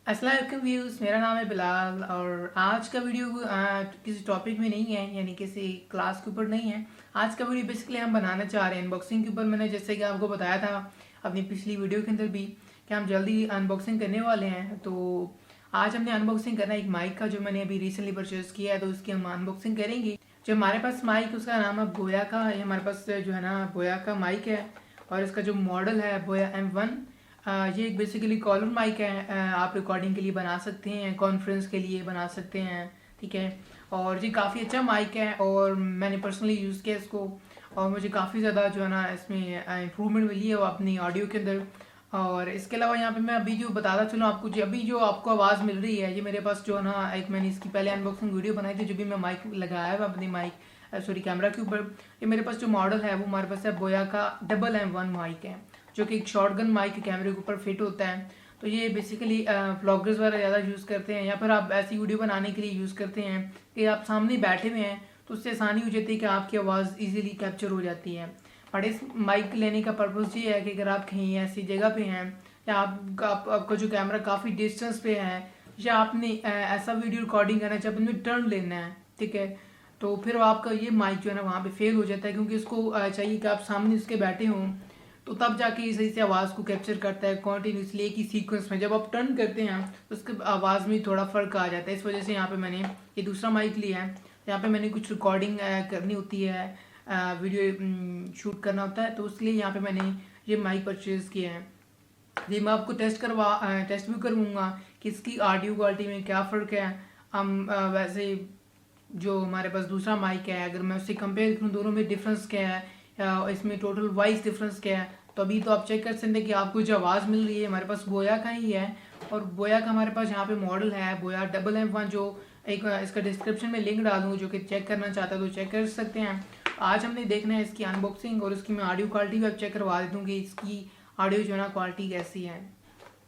अस्सलाम वालेकुम व्यूज़, मेरा नाम है बिलाल और आज का वीडियो किसी टॉपिक में नहीं है, यानी किसी क्लास के ऊपर नहीं है। आज का वीडियो बेसिकली हम बनाना चाह रहे हैं अनबॉक्सिंग के ऊपर। मैंने जैसे कि आपको बताया था अपनी पिछली वीडियो के अंदर भी कि हम जल्दी अनबॉक्सिंग करने वाले हैं। तो आज हमने अनबॉक्सिंग करना है एक माइक का, जो मैंने अभी रिसेंटली परचेज़ किया है, तो उसकी हम अनबॉक्सिंग करेंगे। जो हमारे पास माइक उसका नाम है बोया का। ये हमारे पास जो है ना बोया का माइक है और इसका जो मॉडल है बोया M1। ये एक बेसिकली कॉलर माइक है। आप रिकॉर्डिंग के लिए बना सकते हैं, कॉन्फ्रेंस के लिए बना सकते हैं, ठीक है। और ये काफ़ी अच्छा माइक है और मैंने पर्सनली यूज़ किया इसको और मुझे काफ़ी ज़्यादा जो है ना इसमें इम्प्रूवमेंट मिली है वो अपनी ऑडियो के अंदर। और इसके अलावा यहाँ पे मैं अभी जो बताता चलूँ आपको, जो अभी जो आपको आवाज़ मिल रही है, ये मेरे पास जो है ना एक मैंने इसकी पहले अनबॉक्सिंग वीडियो बनाई थी, जो भी मैं माइक लगाया है अपनी माइक सॉरी कैमरा के ऊपर। ये मेरे पास जो मॉडल है वो हमारे पास है बोया का MM1 माइक है, जो कि एक शॉटगन माइक कैमरे के ऊपर फिट होता है। तो ये बेसिकली व्लॉगर्स वगैरह ज़्यादा यूज़ करते हैं, या फिर आप ऐसी वीडियो बनाने के लिए यूज़ करते हैं कि आप सामने बैठे हुए हैं, तो उससे आसानी हो जाती है कि आपकी आवाज़ इजीली कैप्चर हो जाती है। बट इस माइक लेने का पर्पज़ ये है कि अगर आप कहीं ऐसी जगह पे हैं या आपका जो कैमरा काफ़ी डिस्टेंस पे है, या आपने ऐसा वीडियो रिकॉर्डिंग करना चाहिए, आपने टर्न लेना है, ठीक है, तो फिर आपका ये माइक जो है ना वहाँ पे फेल हो जाता है, क्योंकि इसको चाहिए कि आप सामने इसके बैठे हों, तो तब जाके ये सही से आवाज़ को कैप्चर करता है कॉन्टीन्यूसली एक ही सीक्वेंस में। जब आप टर्न करते हैं तो उसके आवाज़ में थोड़ा फ़र्क आ जाता है। इस वजह से यहाँ पे मैंने ये दूसरा माइक लिया है। यहाँ पे मैंने कुछ रिकॉर्डिंग करनी होती है, वीडियो शूट करना होता है, तो उसके लिए यहाँ पे मैंने ये माइक परचेज़ किया है। जी, मैं आपको टेस्ट भी करूँगा कि इसकी ऑडियो क्वालिटी में क्या फ़र्क है। हम वैसे जो हमारे पास दूसरा माइक है, अगर मैं उससे कंपेयर करूँ दोनों में डिफरेंस क्या है या इसमें टोटल वाइज डिफरेंस क्या है, तो अभी तो आप चेक कर सकते हैं कि आपको जो आवाज़ मिल रही है हमारे पास बोया का ही है। और बोया का हमारे पास यहाँ पे मॉडल है बोया MM1, जो एक इसका डिस्क्रिप्शन में लिंक डालूँ, जो कि चेक करना चाहता है तो चेक कर सकते हैं। आज हमने देखना है इसकी अनबॉक्सिंग और इसकी मैं ऑडियो क्वालिटी भी अब चेक करवा देता हूँ कि इसकी ऑडियो जो है ना क्वालिटी कैसी है।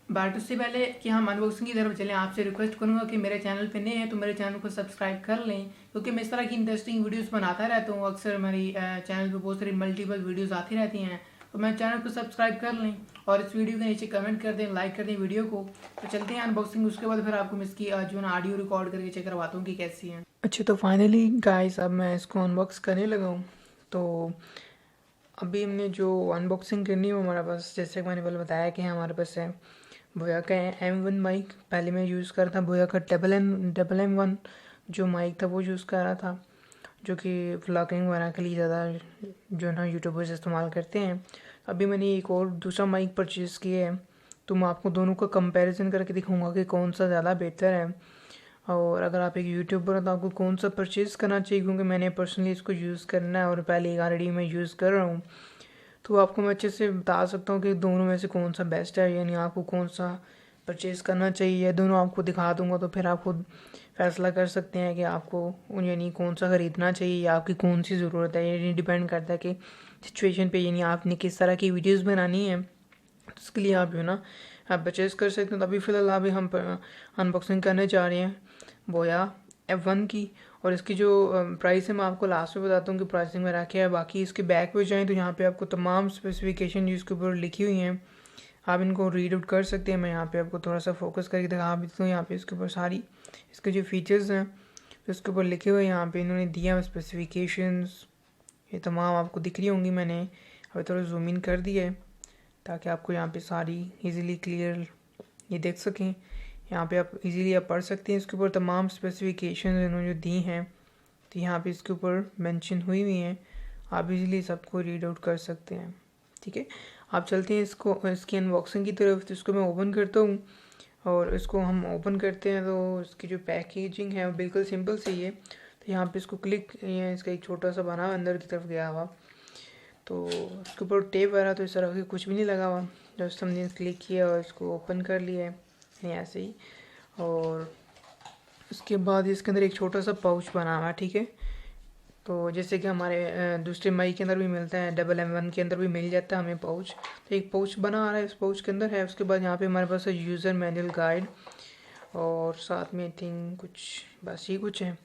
बट उससे पहले कि हम अनबॉक्सिंग की तरफ चलें, आपसे रिक्वेस्ट करूंगा कि मेरे चैनल पे नए हैं तो मेरे चैनल को सब्सक्राइब कर लें, क्योंकि मैं इस तरह की इंटरेस्टिंग वीडियोस बनाता रहता हूँ। अक्सर हमारी चैनल पे बहुत सारी मल्टीपल वीडियोस आती रहती हैं, तो मेरे चैनल को सब्सक्राइब कर लें और इस वीडियो के नीचे कमेंट कर दें, लाइक कर दें वीडियो को। तो चलते हैं अनबॉक्सिंग, उसके बाद फिर आपको मैं इसकी जो है ऑडियो रिकॉर्ड करके चेक करवाता हूँ कि कैसी है। अच्छा, तो फाइनली गाइस अब मैं इसको अनबॉक्स करने लगा हूँ। तो अभी हमने जो अनबॉक्सिंग करनी है वो हमारे पास, जैसे कि मैंने पहले बताया कि हमारे पास है बोया का M1 माइक। पहले मैं यूज़ कर रहा था बोया का MM1 जो माइक था वो यूज़ कर रहा था, जो कि व्लॉगिंग वगैरह के लिए ज़्यादा जो है ना यूट्यूबर्स इस्तेमाल करते हैं। अभी मैंने एक और दूसरा माइक परचेज़ किया है, तो मैं आपको दोनों का कंपैरिजन करके दिखाऊंगा कि कौन सा ज़्यादा बेहतर है। और अगर आप एक यूट्यूबर हैं तो आपको कौन सा परचेज़ करना चाहिए, क्योंकि मैंने पर्सनली इसको यूज़ करना है और पहले एक ऑलरेडी मैं यूज़ कर रहा हूँ, तो आपको मैं अच्छे से बता सकता हूँ कि दोनों में से कौन सा बेस्ट है, यानी आपको कौन सा परचेज़ करना चाहिए। या दोनों आपको दिखा दूँगा तो फिर आप खुद फैसला कर सकते हैं कि आपको यानी कौन सा ख़रीदना चाहिए या आपकी कौन सी ज़रूरत है। यानी डिपेंड करता है कि सिचुएशन पे, यानी आपने किस तरह की वीडियोस बनानी है, तो उसके लिए आप जो है ना आप परचेज़ कर सकते हैं। तो अभी फ़िलहाल अभी हम अनबॉक्सिंग करने जा रहे हैं बोया M1 की, और इसकी जो प्राइस है मैं आपको लास्ट में बताता हूँ कि प्राइसिंग में रखा है। बाकी इसके बैक पे जाएँ तो यहाँ पे आपको तमाम स्पेसिफिकेशन जो इसके ऊपर लिखी हुई हैं, आप इनको रीड आउट कर सकते हैं। मैं यहाँ पे आपको थोड़ा सा फोकस करके दिखा भी देता हूँ। यहाँ पे इसके ऊपर सारी इसके जो फीचर्स हैं तो इसके ऊपर लिखे हुए यहाँ पे इन्होंने दिया है स्पेसिफिकेशंस, ये तमाम आपको दिख रही होंगी। मैंने अभी थोड़ा जूम इन कर दिया है ताकि आपको यहाँ पे सारी इजीली क्लियर ये देख सकें। यहाँ पे आप इजीली आप पढ़ सकते हैं। इसके ऊपर तमाम स्पेसिफिकेशन इन्होंने जो दी हैं तो यहाँ पे इसके ऊपर मेंशन हुई हुई हैं, आप इजीली सबको रीड आउट कर सकते हैं, ठीक है। आप चलते हैं इसकी अनबॉक्सिंग की तरफ। तो इसको मैं ओपन करता हूँ और इसको हम ओपन करते हैं तो इसकी जो पैकेजिंग है वो बिल्कुल सिंपल सी है। तो यहाँ पे इसको क्लिक, ये इसका एक छोटा सा बना अंदर की तरफ गया हुआ, तो उसके ऊपर टेप वगैरह तो इस तरह की कुछ भी नहीं लगा हुआ। जस्ट हमने क्लिक किया और इसको ओपन कर लिया है ऐसे ही, और उसके बाद इसके अंदर एक छोटा सा पाउच बना हुआ है, ठीक है। तो जैसे कि हमारे दूसरे माइक के अंदर भी मिलता है, MM1 के अंदर भी मिल जाता है हमें पाउच, तो एक पाउच बना आ रहा है, इस पाउच के अंदर है। उसके बाद यहाँ पे हमारे पास है यूज़र मैनुअल गाइड, और साथ में आई थिंक कुछ बस ये कुछ है।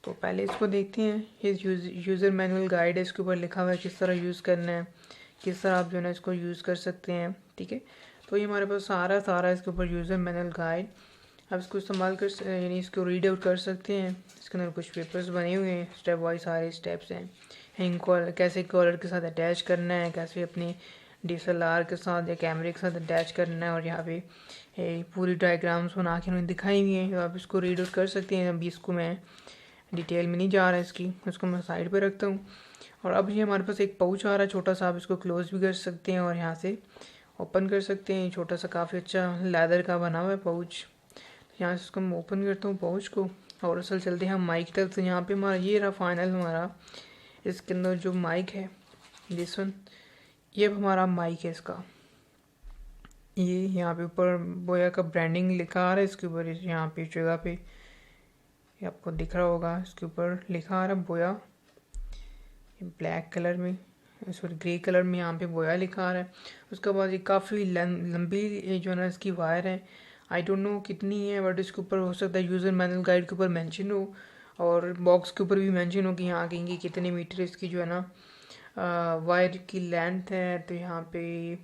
तो पहले इसको देखते हैं। ये यूज़र मैनुअल गाइड है, इसके ऊपर लिखा हुआ है किस तरह यूज़ करना है, किस तरह आप जो है ना इसको यूज़ कर सकते हैं, ठीक है। तो ये हमारे पास सारा इसके ऊपर यूज़र मैनुअल गाइड, आप इसको इस्तेमाल कर यानी इसको रीड आउट कर सकते हैं। इसके अंदर कुछ पेपर्स बने हुए हैं, स्टेप वाइज सारे स्टेप्स हैं। कैसे कॉलर के साथ अटैच करना है, कैसे अपने DSLR के साथ या कैमरे के साथ अटैच करना है, और यहाँ पे पूरी डायग्राम्स बना के उन्होंने दिखाई हुई हैं, तो आप इसको रीड आउट कर सकते हैं। अभी इसको मैं डिटेल में नहीं जा रहा इसकी, उसको मैं साइड पे रखता हूँ। और अब ये हमारे पास एक पाउच आ रहा है छोटा सा, आप इसको क्लोज भी कर सकते हैं और यहाँ से ओपन कर सकते हैं। छोटा सा काफ़ी अच्छा लेदर का बना हुआ है पाउच। यहाँ से इसको मैं ओपन करता हूँ पाउच को, और असल चलते हैं हम माइक तक। तो यहाँ पे हमारा ये रहा फाइनल हमारा, इसके अंदर जो माइक है दिस वन, ये हमारा माइक है इसका। ये यहाँ पे ऊपर बोया का ब्रांडिंग लिखा आ रहा है इसके ऊपर, यहाँ पे जगह पे ये आपको दिख रहा होगा, इसके ऊपर लिखा आ रहा है बोया, ब्लैक कलर में, सॉरी ग्रे कलर में यहाँ पे बोया लिखा आ रहा है। उसके बाद ये काफ़ी लंबी जो है ना इसकी वायर है, आई डोंट नो कितनी है, बट इसके ऊपर हो सकता है यूज़र मैनुअल गाइड के ऊपर मेंशन हो, और बॉक्स के ऊपर भी मेंशन हो कि यहाँ कहेंगे कितने मीटर इसकी जो है ना वायर की लेंथ है। तो यहाँ पे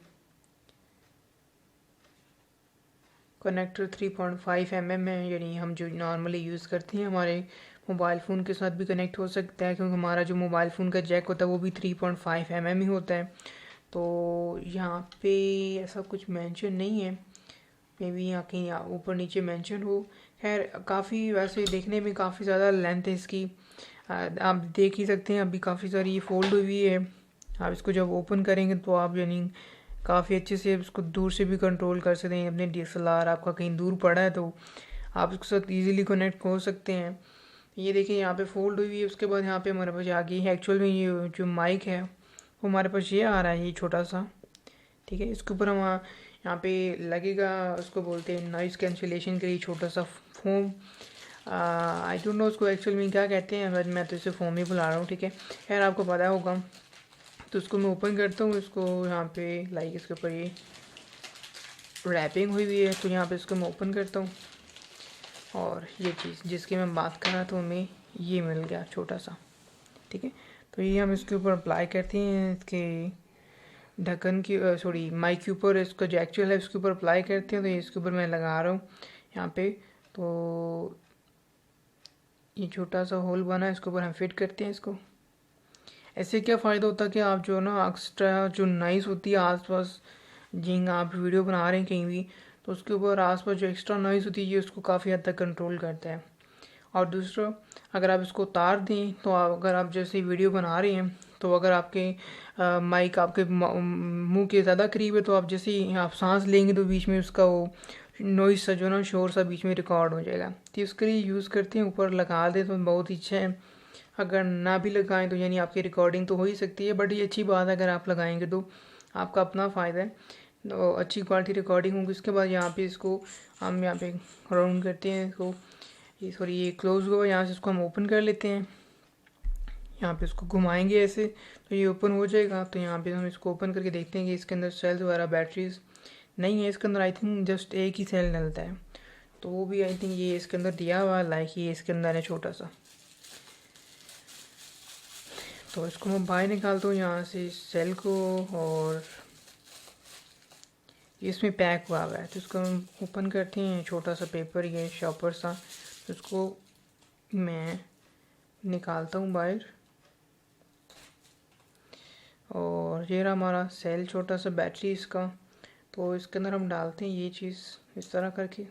कनेक्टर 3.5 mm है, यानी हम जो नॉर्मली यूज़ करते हैं हमारे मोबाइल फ़ोन के साथ भी कनेक्ट हो सकता है, क्योंकि हमारा जो मोबाइल फ़ोन का जैक होता है वो भी 3.5 mm ही होता है। तो यहाँ पे ऐसा कुछ मेंशन नहीं है, मे बी यहाँ कहीं ऊपर नीचे मेंशन हो। खैर काफ़ी वैसे देखने में काफ़ी ज़्यादा लेंथ है इसकी, आप देख ही सकते हैं अभी काफ़ी सारी ये फोल्ड हुई है। आप इसको जब ओपन करेंगे तो आप यानी काफ़ी अच्छे से इसको दूर से भी कंट्रोल कर सकते हैं। अपने DSLR आपका कहीं दूर पड़ा है तो आप इसके साथ ईजिली कनेक्ट हो सकते हैं। ये देखिए यहाँ पे फोल्ड हुई है। उसके बाद यहाँ पे हमारे पास आ गई है, एक्चुअल में ये जो माइक है वो हमारे पास ये आ रहा है, ये छोटा सा, ठीक है। इसके ऊपर हम यहाँ पे लगेगा, उसको बोलते हैं नॉइस कैंसिलेशन के लिए छोटा सा फोम, आई डोंट नो उसको एक्चुअल में क्या कहते हैं, बट मैं तो इसे फोम ही बुला रहा हूँ, ठीक है। खैर आपको पता होगा। तो उसको मैं ओपन करता हूँ, इसको यहाँ पे लाइक इसके ऊपर ये रैपिंग हुई हुई है, तो यहाँ पे इसको मैं ओपन करता हूँ, और ये चीज़ जिसकी मैं बात कर रहा था हमें ये मिल गया छोटा सा, ठीक है। तो ये हम इसके ऊपर अप्लाई करते हैं, इसके ढक्कन की सॉरी माइक के ऊपर, इसका जो एक्चुअल है उसके ऊपर अप्लाई करते हैं। तो ये इसके ऊपर मैं लगा रहा हूँ यहाँ पे, तो ये छोटा सा होल बना है, इसके ऊपर हम फिट करते हैं इसको। ऐसे क्या फ़ायदा होता है कि आप जो ना एक्स्ट्रा जो नॉइज़ होती है आसपास, जिन आप वीडियो बना रहे हैं कहीं भी, तो उसके ऊपर आसपास जो एक्स्ट्रा नॉइज़ होती है ये उसको काफ़ी हद तक कंट्रोल करता है। और दूसरा, अगर आप इसको उतार दें तो अगर आप जैसे वीडियो बना रहे हैं, तो अगर आपके माइक आपके मुंह के ज़्यादा करीब है, तो आप जैसे ही आप सांस लेंगे तो बीच में उसका वो नॉइज़ सा जो ना शोर सा बीच में रिकॉर्ड हो जाएगा। तो इसके लिए यूज़ करते हैं, ऊपर लगा दें तो बहुत ही अच्छा है। अगर ना भी लगाएं तो यानी आपकी रिकॉर्डिंग तो हो ही सकती है, बट ये अच्छी बात है अगर आप लगाएंगे तो आपका अपना फ़ायदा है, तो अच्छी क्वालिटी रिकॉर्डिंग होगी। उसके बाद यहाँ पे इसको हम यहाँ पे राउंड करते हैं इसको, ये सॉरी ये क्लोज हुआ, यहाँ से इसको हम ओपन कर लेते हैं। यहाँ पे इसको घुमाएंगे ऐसे तो ये ओपन हो जाएगा। तो यहाँ पे हम इसको ओपन करके देखते हैं कि इसके अंदर सेल्स वगैरह बैटरीज नहीं है, इसके अंदर आई थिंक जस्ट एक ही सेल डलता है, तो वो भी आई थिंक ये इसके अंदर दिया हुआ है, लाइक ये इसके अंदर है छोटा सा। तो इसको मैं बाहर निकालता हूँ यहाँ से इस सेल को, और इसमें पैक हुआ है, तो इसको हम ओपन करते हैं, छोटा सा पेपर ये शॉपर सा, तो इसको मैं निकालता हूँ बाहर, और ये रहा हमारा सेल छोटा सा बैटरी इसका। तो इसके अंदर हम डालते हैं ये चीज़ इस तरह करके,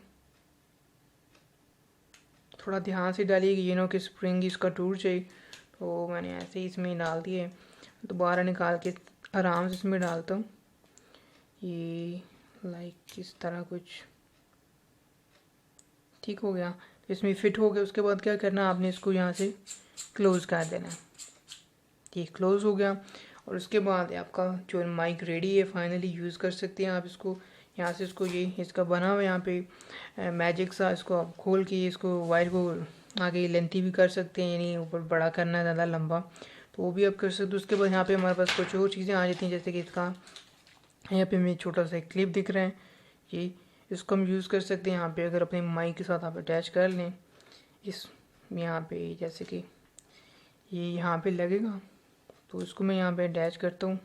थोड़ा ध्यान से डालिएगा, ये नो कि स्प्रिंग इसका टूट जाए। तो मैंने ऐसे ही इसमें डाल दिए, दोबारा निकाल के आराम से इसमें डालता हूँ, ये लाइक इस तरह कुछ ठीक हो गया। तो इसमें फ़िट हो गया। उसके बाद क्या करना, आपने इसको यहाँ से क्लोज़ कर देना, ये क्लोज़ हो गया। और उसके बाद आपका जो माइक रेडी है, फाइनली यूज़ कर सकते हैं आप इसको। यहाँ से इसको ये इसका बना हुआ यहाँ पे मैजिक सा, इसको आप खोल के इसको वायर को आगे लेंथी भी कर सकते हैं, यानी ऊपर बड़ा करना है ज़्यादा लंबा, तो वो भी आप कर सकते हो। उसके बाद यहाँ पे हमारे पास कुछ और चीज़ें आ जाती हैं, जैसे कि इसका यहाँ पे हमें छोटा सा क्लिप दिख रहा है, ये इसको हम यूज़ कर सकते हैं यहाँ पे, अगर अपने माइक के साथ आप अटैच कर लें इस यहाँ पे, जैसे कि ये यहाँ पे लगेगा, तो इसको मैं यहाँ पे अटैच करता हूँ,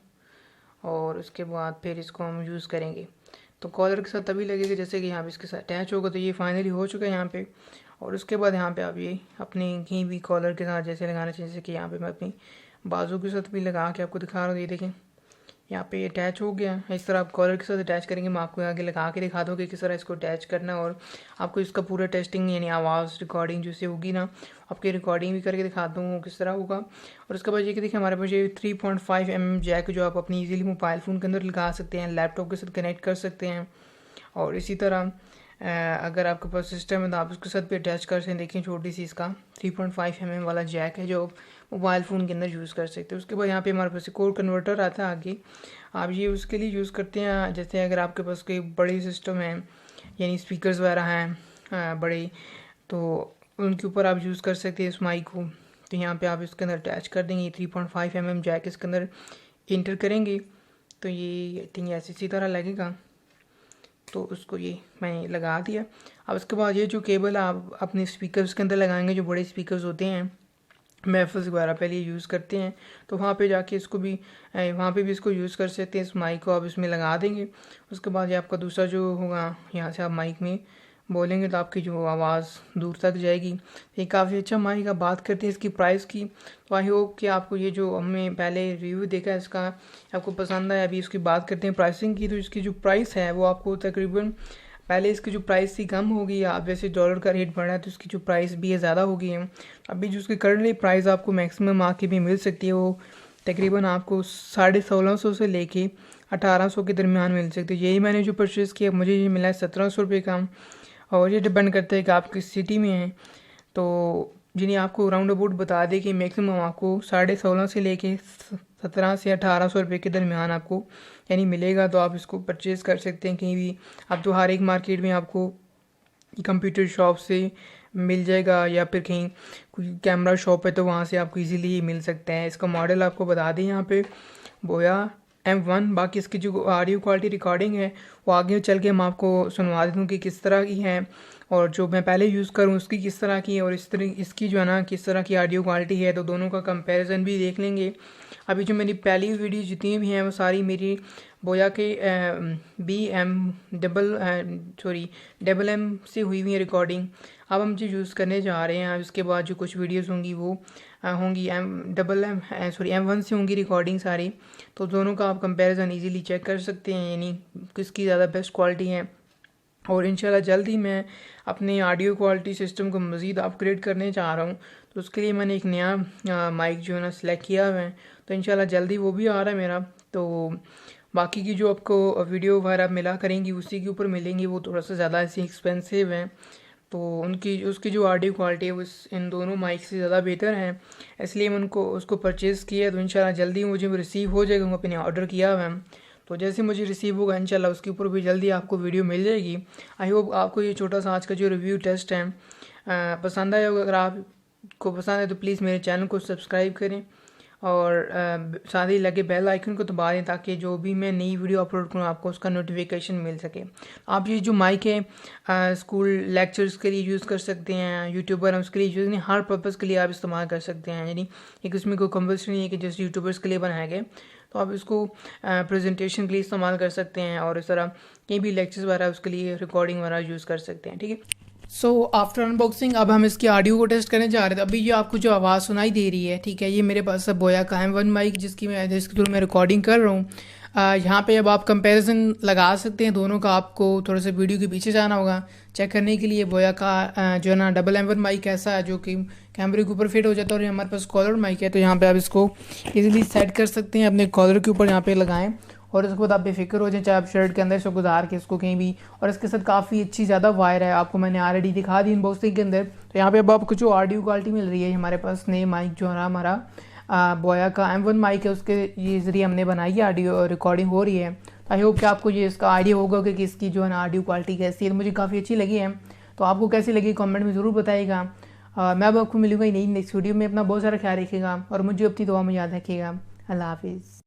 और उसके बाद फिर इसको हम यूज़ करेंगे। तो कॉलर के साथ तभी लगेगा जैसे कि यहाँ पे इसके साथ अटैच होगा। तो ये फाइनली हो चुका है यहाँ पे। और उसके बाद यहाँ पे आप ये अपने कहीं भी कॉलर के साथ जैसे लगाना चाहिए, जैसे कि यहाँ पे मैं अपनी बाजू के साथ भी लगा के आपको दिखा रहा हूँ। ये देखें यहाँ पे अटैच हो गया। इस तरह आप कॉलर के साथ अटैच करेंगे। मैं आपको आगे लगा के दिखा दूँ कि किस तरह इसको अटैच करना है। और आपको इसका पूरा टेस्टिंग यानी आवाज़ रिकॉर्डिंग जैसे होगी ना, आपकी रिकॉर्डिंग भी करके दिखाता हूँ किस तरह होगा। और उसके बाद ये कि देखिए हमारे पास ये 3.5 mm जैक जो आप अपनी इजीली मोबाइल फ़ोन के अंदर लगा सकते हैं, लैपटॉप के साथ कनेक्ट कर सकते हैं। और इसी तरह अगर आपके पास सिस्टम है तो आप उसके साथ भी अटैच कर सकते हैं। देखिए छोटी सी इसका 3.5 mm वाला जैक है जो मोबाइल फ़ोन के अंदर यूज़ कर सकते हैं। उसके बाद यहाँ पे हमारे पास एक और कन्वर्टर आता है आगे। आप ये उसके लिए यूज़ करते हैं जैसे अगर आपके पास कोई बड़ी सिस्टम है यानी स्पीकर्स वगैरह हैं बड़े, तो उनके ऊपर आप यूज़ कर सकते हैं इस माइक को। तो यहाँ पे आप इसके अंदर अटैच कर देंगे। 3.5 mm जैक इसके अंदर इंटर करेंगे तो ये आई थिंक ऐसे इसी तरह लगेगा। तो उसको ये मैंने लगा दिया। अब उसके बाद ये जो केबल आप अपने स्पीकर्स के अंदर लगाएंगे, जो बड़े स्पीकर्स होते हैं महफिल्स वगैरह पे लिए यूज़ करते हैं, तो वहाँ पे जाके इसको भी वहाँ पे भी इसको यूज़ कर सकते हैं। इस माइक को आप इसमें लगा देंगे। उसके बाद ये आपका दूसरा जो होगा, यहाँ से आप माइक में बोलेंगे तो आपकी जो आवाज़ दूर तक जाएगी। ये काफ़ी अच्छा माइक। आप बात करते हैं इसकी प्राइस की, तो आई होप कि आपको ये जो हमने पहले रिव्यू देखा है इसका आपको पसंद आया। अभी इसकी बात करते हैं प्राइसिंग की। तो इसकी जो प्राइस है वो आपको तकरीबन पहले इसकी जो प्राइस थी कम होगी। अब जैसे डॉलर का रेट बढ़ा है तो इसकी जो प्राइस भी है ज़्यादा हो गई है। अभी जो उसकी करंटली प्राइस आपको मैक्सिमम आके भी मिल सकती है वो तकरीबन आपको 1650 से लेके 1800 के दरमियान मिल सकती है। यही मैंने जो परचेज़ किया मुझे ये मिला है 1700 रुपये का। और ये डिपेंड करता है कि आप किस सिटी में हैं। तो जिन्हें आपको राउंड अबाउट बता दें कि मैक्सिमम आपको 1650 से लेके 1700 से 1800 रुपये के दरमियान आपको यानी मिलेगा। तो आप इसको परचेज़ कर सकते हैं कहीं भी। अब तो हर एक मार्केट में आपको कंप्यूटर शॉप से मिल जाएगा या फिर कहीं कोई कैमरा शॉप है तो वहाँ से आपको इजीली मिल सकता है। इसका मॉडल आपको बता दें यहाँ पे बोया M1। बाकी इसकी जो ऑडियो क्वालिटी रिकॉर्डिंग है वो आगे चल के मैं आपको सुनवा देता हूँ कि किस तरह की है और जो मैं पहले यूज़ करूँ उसकी किस तरह की है और इस तरह इसकी जो है ना किस तरह की ऑडियो क्वालिटी है। तो दोनों का कंपैरिजन भी देख लेंगे। अभी जो मेरी पहली वीडियो जितनी भी हैं वो सारी मेरी बोया के डबल एम से हुई हुई है रिकॉर्डिंग। अब हम जो यूज़ करने जा रहे हैं उसके बाद जो कुछ वीडियोस होंगी वो होंगी M1 से होंगी रिकॉर्डिंग सारी। तो दोनों का आप कंपैरिजन इजीली चेक कर सकते हैं यानी किसकी ज़्यादा बेस्ट क्वालिटी है। और इंशाल्लाह जल्द ही मैं अपने ऑडियो क्वालिटी सिस्टम को मज़ीद अपग्रेड करने चाह रहा हूँ। तो उसके लिए मैंने एक नया माइक जो है ना सेलेक्ट किया हुआ है। तो इंशाल्लाह जल्दी वो भी आ रहा है मेरा। तो बाकी की जो आपको वीडियो वगैरह मिला करेंगी उसी के ऊपर मिलेंगी, वो थोड़ा सा ज़्यादा ऐसी एक्सपेंसिव हैं। तो उसकी जो ऑडियो क्वालिटी है वो इन दोनों माइक से ज़्यादा बेहतर है, इसलिए मैं उसको परचेज़ किया। तो इंशाल्लाह जल्दी मुझे रिसीव हो जाएगा। मैं अपने ऑर्डर किया हुआ है तो जैसे मुझे रिसीव होगा इंशाल्लाह उसके ऊपर भी जल्दी आपको वीडियो मिल जाएगी। आई होप आपको ये छोटा सा आज का जो रिव्यू टेस्ट है पसंद आया होगा। अगर आपको पसंद है तो प्लीज़ मेरे चैनल को सब्सक्राइब करें और साथ ही लगे बेल आइकन को दबा दें ताकि जो भी मैं नई वीडियो अपलोड करूँ आपको उसका नोटिफिकेशन मिल सके। आप ये जो माइक है स्कूल लेक्चर्स के लिए यूज़ कर सकते हैं, यूट्यूबर हैं उसके लिए यूज़ नहीं, हर पर्पज़ के लिए आप इस्तेमाल कर सकते हैं। यानी एक इसमें कोई कंपल्सरी नहीं है कि जैसे यूट्यूबर्स के लिए बनाया गया, तो आप इसको प्रेजेंटेशन के लिए इस्तेमाल कर सकते हैं और इस तरह कहीं भी लेक्चर्स वगैरह उसके लिए रिकॉर्डिंग वगैरह यूज़ कर सकते हैं। ठीक है। सो आफ्टर अनबॉक्सिंग अब हम इसकी ऑडियो को टेस्ट करने जा रहे थे। अभी ये आपको जो आवाज़ सुनाई दे रही है, ठीक है, ये मेरे पास है बोया का M1 माइक जिसके थ्रू मैं रिकॉर्डिंग कर रहा हूँ। यहाँ पे अब आप कंपैरिजन लगा सकते हैं दोनों का। आपको थोड़ा सा वीडियो के पीछे जाना होगा चेक करने के लिए बोया का जो है ना डबल M1 माइक ऐसा है जो कि कैमरे के ऊपर फिट हो जाता है। और हमारे पास कॉलर माइक है तो यहाँ पे आप इसको इजीली सेट कर सकते हैं अपने कॉलर के ऊपर, यहाँ पे लगाएं और उसके बाद आप बेफिक्र हो जाए, चाहे आप शर्ट के अंदर से गुजार के इसको कहीं भी। और इसके साथ काफ़ी अच्छी ज़्यादा वायर है, आपको मैंने ऑलरेडी दिखा दी अनबॉक्सिंग के अंदर। तो यहाँ पे अब आपको जो ऑडियो क्वालिटी मिल रही है, हमारे पास नए माइक जो है हमारा बोया का M1 माइक है उसके ये ज़रिए हमने बनाई है, ऑडियो रिकॉर्डिंग हो रही है। तो आई होप कि आपको ये इसका आइडिया होगा कि इसकी जो है ना ऑडियो क्वालिटी कैसी है। मुझे काफ़ी अच्छी लगी है, तो आपको कैसी लगी कमेंट में ज़रूर बताइएगा। मैं अब आपको मिलूँगा नई नेक्स्ट वीडियो में। अपना बहुत सारा ख्याल रखिएगा और मुझे अपनी दुआ में याद रखिएगा। अल्लाह हाफिज़।